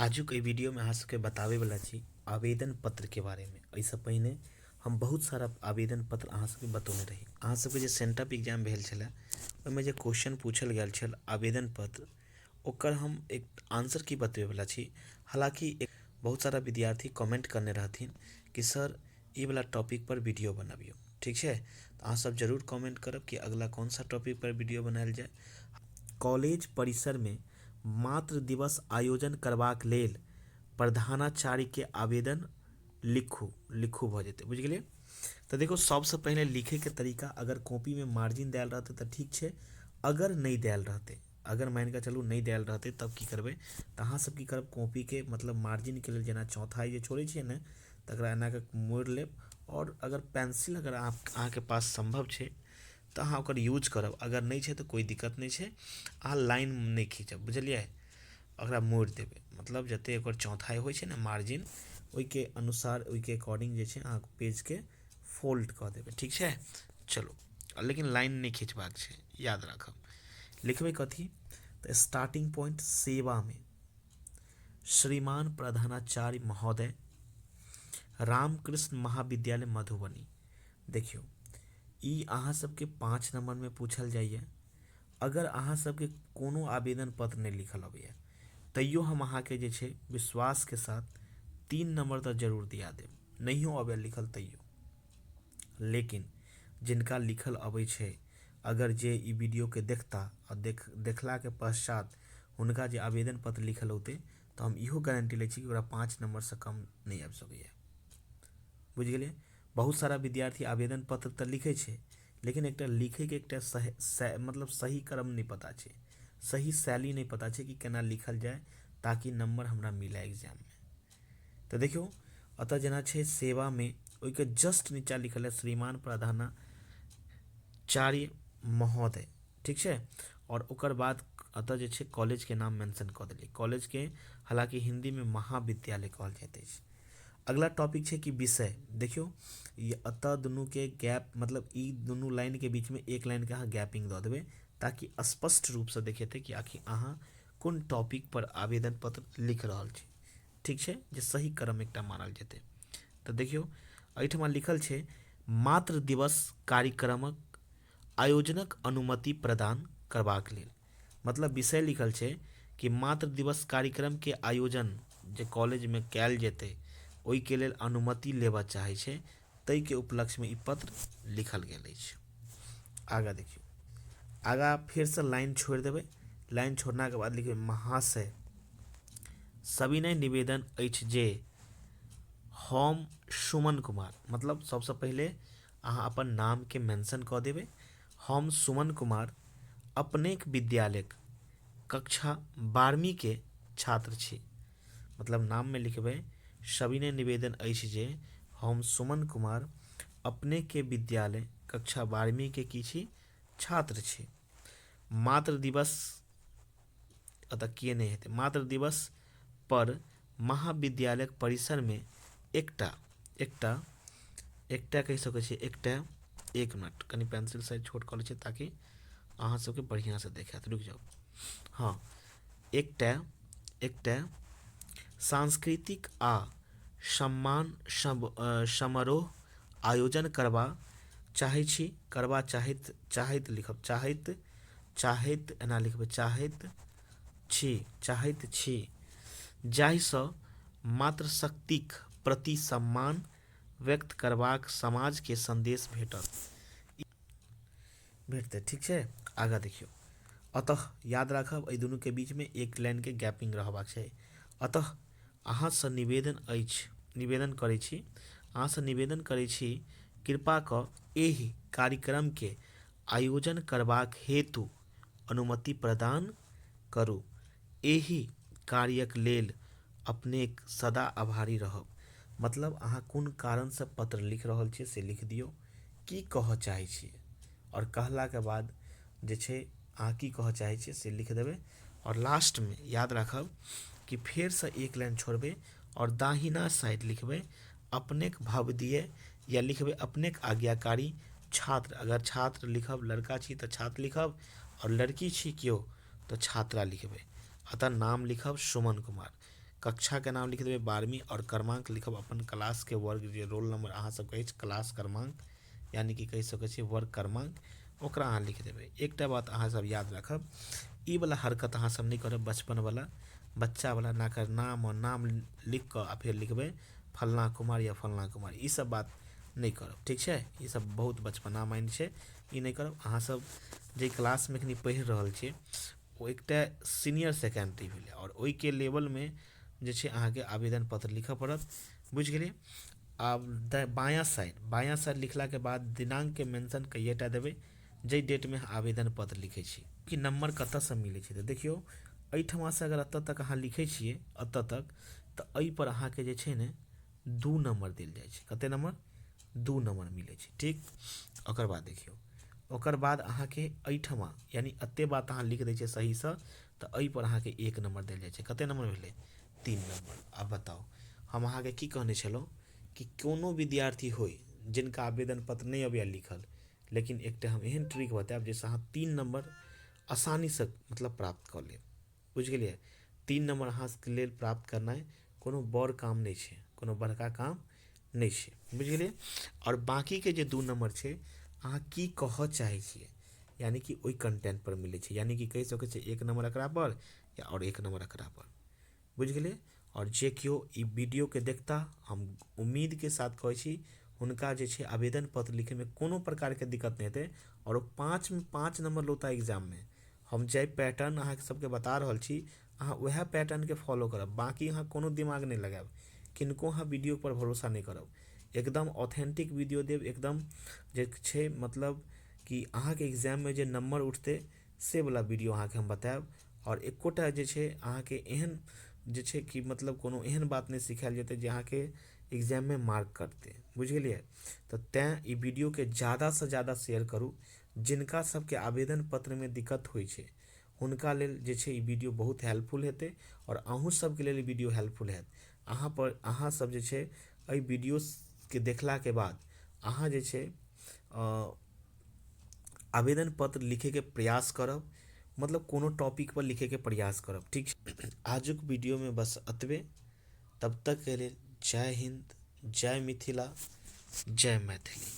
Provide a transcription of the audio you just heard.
आजुक वीडियो में अहाँ सबके बतावे वाला छी आवेदन पत्र के बारे में। ऐसे पहले हम बहुत सारा आवेदन पत्र अहाँ सबके बतौने रही। अहाँ सबके जे सेंटअप एग्जाम भेल छले ओहिमे जे क्वेश्चन पूछल गेल छल आवेदन पत्र ओकर हम एक आंसर की बतवे वाला छी। हालांकि बहुत सारा विद्यार्थी कमेंट करने रहथिन कि सर ये वाला टॉपिक पर वीडियो बनाबियो। ठीक है, तो अहाँ सब जरूर कमेंट करब कि अगला कौन सा टॉपिक पर वीडियो बनायल जाए। कॉलेज परिसर में मातृ दिवस आयोजन करबाक लेल प्रधानाचार्य के आवेदन लिखू भ जेते। बुझ गेलिए। तो देखो सबसे पहले लिखे के तरीका, अगर कॉपी में मार्जिन दियल रहते तो ठीक है, अगर नहीं दियल रहते, अगर मान के चलू नहीं दियल रहते तब की करबे तो अहाँ सब की करब कॉपी के मतलब मार्जिन के लिए जेना चौथाई जे छोड़े छे ना तकरा एना के मोड़ लेब। और अगर पेंसिल अगर अहाँ के पास संभव है तो अहाँ ओकर यूज करब, अगर नहीं है तो कोई दिक्कत नहीं है, अहाँ लाइन नहीं खींचब। बुझलिए, ओकरा मोड़ देबे मतलब जते ओकर चौथाई होइ छै ना मार्जिन ओई के अनुसार ओई के अकॉर्डिंग जे छै अहाँ पेज के फोल्ड कर देबे। ठीक है, चलो लेकिन लाइन नहीं खींचबाक छै, याद राखब। लिखबे कथी तो स्टार्टिंग पॉइंट सेवा में श्रीमान प्रधानाचार्य महोदय रामकृष्ण महाविद्यालय मधुबनी। देखियो ई अहाँ सबके 5 नंबर में पूछल जाइए। अगर अहाँ सबके कोनो आवेदन पत्र नहीं लिखल अबैया तैयो हम अहाँ के जे छै विश्वास के साथ 3 नंबर तो जरूर दिया देब, नहियो अबे लिखल तैयो। लेकिन जिनका लिखल अबै छै, अगर जे ई वीडियो के देखता और देखला के पश्चात उनका जे आवेदन पत्र लिखल होते तो हम इहो गारंटी ले छी कि ओकरा 5 नंबर से कम नहीं आबि सकैया। बुझ गेलिए। बहुत सारा विद्यार्थी आवेदन पत्र तो लिखे छै लेकिन एक लिखे के एक मतलब सही क्रम नहीं पता छै, सही शैली नहीं पता छै कि केना लिखल जाए ताकि नंबर हमरा मिले एग्जाम में। तो देखियो अतः जना छै सेवा में ओई के जस्ट नीचा लिखल है श्रीमान प्रधानाचार्य महोदय। ठीक है, और ओकर बाद अतः जे छै कॉलेज के नाम मेंशन कर देलिए। कॉलेज के हालांकि हिंदी में महाविद्यालय कहल जाते है। अगला टॉपिक है कि विषय। देखियो ये अतः दोनों के गैप मतलब ई दोनों लाइन के बीच में एक लाइन के अहाँ गैपिंग दे देबे ताकि स्पष्ट रूप से देखेते कि आखिर अहाँ कौन टॉपिक पर आवेदन पत्र लिख रहल छी। ठीक है, जे सही क्रम एकटा मानल जेते। तो देखियो एठमा लिखल छै मातृ दिवस कार्यक्रमक आयोजनक अनुमति प्रदान करबाक लेल। मतलब विषय लिखल छै कि मातृ दिवस कार्यक्रम के आयोजन जे कॉलेज में कैल जेते ओई के लेल अनुमति लेबा चाहे छै, तई के उपलक्ष्य में ई पत्र लिखल गेल अछि। आगा देखियो, आगा फिर से लाइन छोड़ देबे। लाइन छोड़ना के बाद लिखे महाशय सविनय निवेदन अछि जे हम सुमन कुमार, मतलब सबसे पहले अहाँ अपन नाम के मेंशन कर देबे। हम सुमन कुमार अपने विद्यालय कक्षा 12वीं के छात्र छी। मतलब नाम में लिखबे सविनय निवेदन अछि जे हम सुमन कुमार अपने के विद्यालय कक्षा 12वीं के की छी छात्र छी। मातृ दिवस अतः किए नहीं हेते, मातृ दिवस पर महाविद्यालय परिसर में एकटा एकटा एकटा कह सके छी एकटा। एक मिनट कनी पेंसिल साइज छोट कर लै ताकि अहाँ सबके बढ़िया से देखात। रुक जाओ। हाँ, एकटा एकटा सांस्कृतिक आ सम्मान समारोह आयोजन करबा चाहे छी, करबा चाहैत लिखब चाहैत एना लिखब चाहैत छी जाहिसँ मातृशक्तिक प्रति सम्मान व्यक्त करबाक समाज के संदेश भेटते। ठीक है, आगा देखियो। अतः याद राखब एहि दुनू के बीच में एक लाइन के गैपिंग रहबाक चाहिए। अतः अहाँ से निवेदन करै छी, अहाँ से निवेदन करै छी कृपा क एहि कार्यक्रम के आयोजन करबाक हेतु अनुमति प्रदान करू। एहि कार्यक लेल अपने सदा आभारी रहब। मतलब अहाँ कौन कारण से पत्र लिख रहल छी से लिख दियो, की कह चाहे छी और कहला के बाद जे छै अहाँ की कह चाहे छी से लिख देबे। और लास्ट में याद रखब कि फिर से एक लाइन छोड़बे और दाहिना साइड लिखबे अपने भवदीय या लिखबे अपने आज्ञाकारी छात्र। अगर छात्र लिखब लड़का छी तो छात्र लिखब और लड़की छी क्यों तो छात्रा लिखबे। अतः नाम लिखब सुमन कुमार। कक्षा के नाम लिख देबै 12वीं और क्रमांक लिखब अपन क्लास के वर्ग जे रोल नंबर अहाँ सब कहै छै क्लास क्रमांक यानी कि कहि सकै छी वर्ग क्रमांक ओकरा अहाँ लिख देबै। एकटा बात अहाँ सब याद रखब ई वाला हरकत अहाँ सब नहीं करब बचपन वाला बच्चा वाला ना कर नाम और नाम लिख कर आ फिर लिखबै फलना कुमार या फलना कुमार ई सब बात नहीं करब ठीक है। ये सब बहुत बचपना माइंड है ई नहीं करब। अहाँ सब जे क्लास में एखनी पढ़ि रहल छियै ओ एकटा सीनियर सेकेंडरी भेलै और ओई के लेवल में जे छै अहाँ के आवेदन पत्र लिखऽ पड़त बुझ गेलिए। आब बायां साइड लिखला के बाद दिनांक के मेंशन कईएटा देबै जे डेट में आवेदन पत्र लिखै छी कि नंबर कतऽ से मिलै छै। तऽ देखियौ एहिठमा से अगर एतऽ तक अहाँ लिखै छियै एतऽ तक तऽ एहि पर अहाँ के जे छै ने 2 नंबर देल जाइ छै। कते नंबर 2 नंबर मिलै छै ठीक। ओकर बाद देखियौ ओकर बाद अहाँ के एहिठमा यानी एते बात अहाँ लिख दै छियै सही से तऽ एहि पर अहाँ के 1 नंबर देल जाइ छै। कते नंबर भेलै 3 नंबर। अब बताओ हम अहाँ के की कहने छलहुँ कि कोनो विद्यार्थी होय जिनका आवेदन पत्र नहीं अबैया लिखल लेकिन एकटा हम एहन ट्रिक बतायब जैसे अहाँ 3 नंबर आसानी से मतलब प्राप्त कर लेब बुझ गेलिए। 3 नंबर अहाँ के लेल प्राप्त करनाइ कोनो बड़ काम नहीं छै कोनो बड़का काम नहीं छै बुझ गेलिए। और बाकी के जे 2 नंबर छै अहाँ की कहऽ चाहै छियै यानी कि ओई कंटेंट पर मिलै छै यानी कि कहि सकै छै 1 नंबर एकरा पर या और 1 नंबर एकरा पर बुझ गेलिए। और जे केओ ई वीडियो के देखता हम उम्मीद के साथ कहै छी हुनका जे छै आवेदन पत्र लिखे में कोनो प्रकार के दिक्कत नहीं हेतै और 5 में 5 नंबर लौता एग्जाम में हम जे पैटर्न अहाँ सबके बता रहल छी अहाँ वह पैटर्न के फॉलो करब बाकी अहाँ कोनो दिमाग नहीं लगायब किनको अहाँ वीडियो पर भरोसा नहीं करब एकदम ऑथेंटिक वीडियो देव एकदम जे छै मतलब कि अहाँ के एग्जाम में जे नंबर उठते से वाला वीडियो अहाँ के हम बतायब। और एकोटा जे छै अहाँ के एहन जे छै कि मतलब कोनो एहन बात नहीं सिखायल जेतै जे अहाँ के एग्जाम में मार्क करते बुझ गेलिए। तो तैं ई वीडियो के ज़्यादा से ज़्यादा शेयर करू जिनका सबके आवेदन पत्र में दिक्कत होइ छै हुनका लेल जे छै ई वीडियो बहुत हेल्पफुल हेतै और अहूँ सबके लेल ई वीडियो हेल्पफुल हैत। अहाँ सब जे छै एहि वीडियो के देखला के बाद अहाँ जे छै आवेदन पत्र लिखे के प्रयास करब मतलब कोनो टॉपिक पर लिखे के प्रयास करब ठीक छै। आजुक वीडियो में बस अतबे तब तक के लेल जय हिंद जय मिथिला जय मैथिली।